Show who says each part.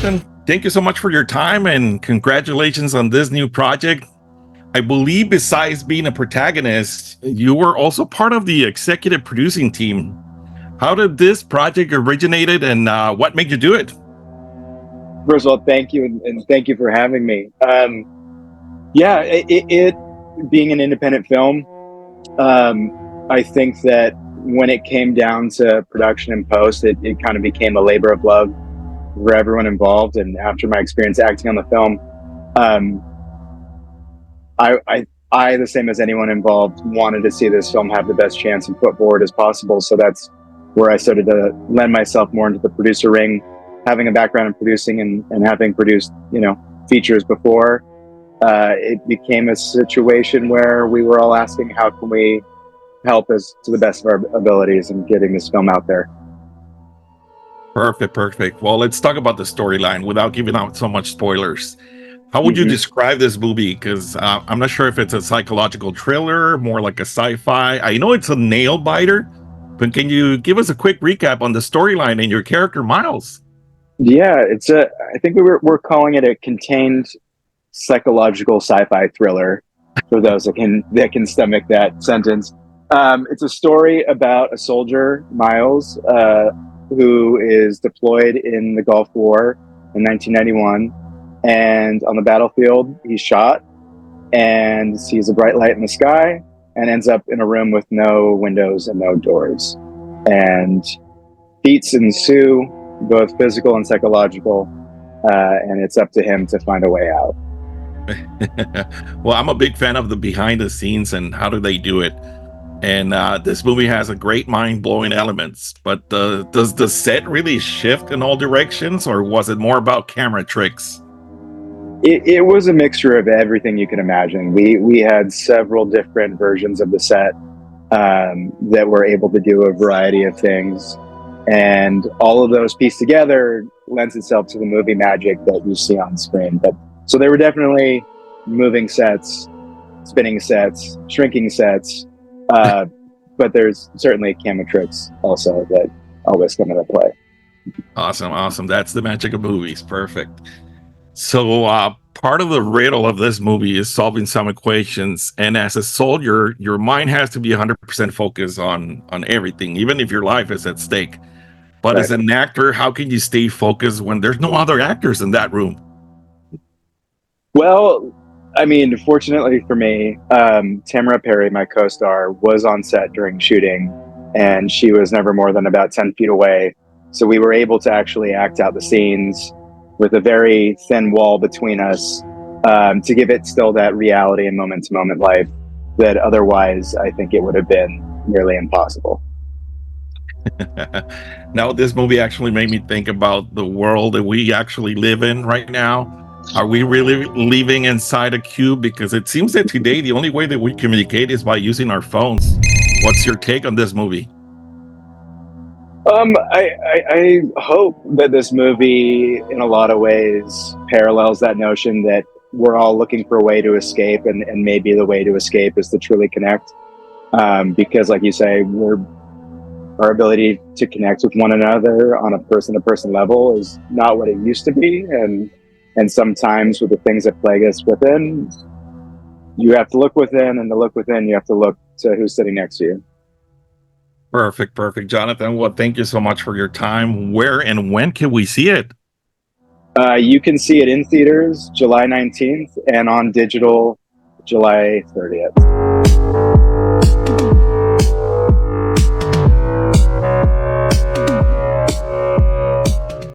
Speaker 1: Jonathan, thank you so much for your time and congratulations on this new project. I believe besides being a protagonist, you were also part of the executive producing team. How did this project originated and what made you do it?
Speaker 2: First of all, thank you, and thank you for having me. It being an independent film, I think that when it came down to production and post, it kind of became a labor of love for everyone involved. And after my experience acting on the film, I, the same as anyone involved, wanted to see this film have the best chance and foot forward as possible. So that's where I started to lend myself more into the producer ring, having a background in producing and having produced, features before. It became a situation where we were all asking, how can we help us to the best of our abilities in getting this film out there?
Speaker 1: Perfect. Well, let's talk about the storyline without giving out so much spoilers. How would you describe this movie? Because I'm not sure if it's a psychological thriller, more like a sci-fi. I know it's a nail biter, but can you give us a quick recap on the storyline and your character, Miles?
Speaker 2: Yeah, I think we're calling it a contained psychological sci-fi thriller for those that can stomach that sentence. It's a story about a soldier, Miles, who is deployed in the Gulf War in 1991. And on the battlefield, he's shot and sees a bright light in the sky and ends up in a room with no windows and no doors. And beats ensue, both physical and psychological, and it's up to him to find a way out.
Speaker 1: Well, I'm a big fan of the behind the scenes and how do they do it. And this movie has a great mind-blowing elements, but does the set really shift in all directions, or was it more about camera tricks?
Speaker 2: It was a mixture of everything you can imagine. We had several different versions of the set that were able to do a variety of things, and all of those pieced together lends itself to the movie magic that you see on screen. But so there were definitely moving sets, spinning sets, shrinking sets, but there's certainly camera tricks also that always come into play.
Speaker 1: Awesome. That's the magic of movies. Perfect. So part of the riddle of this movie is solving some equations, and as a soldier, your mind has to be 100% focused on everything, even if your life is at stake. But as an actor, how can you stay focused when there's no other actors in that room?
Speaker 2: Well, I mean, fortunately for me, Tamara Perry, my co-star, was on set during shooting, and she was never more than about 10 feet away. So we were able to actually act out the scenes with a very thin wall between us, to give it still that reality and moment-to-moment life that otherwise I think it would have been nearly impossible.
Speaker 1: Now, this movie actually made me think about the world that we actually live in right now. Are we really living inside a cube? Because it seems that today the only way that we communicate is by using our phones. What's your take on this movie?
Speaker 2: I hope that this movie, in a lot of ways, parallels that notion that we're all looking for a way to escape, and maybe the way to escape is to truly connect. Because, like you say, our ability to connect with one another on a person-to-person level is not what it used to be, and sometimes with the things that plague us within, you have to look within, and to look within, you have to look to who's sitting next to you.
Speaker 1: Perfect, Jonathan. Well, thank you so much for your time. Where and when can we see it?
Speaker 2: You can see it in theaters July 19th and on digital July 30th.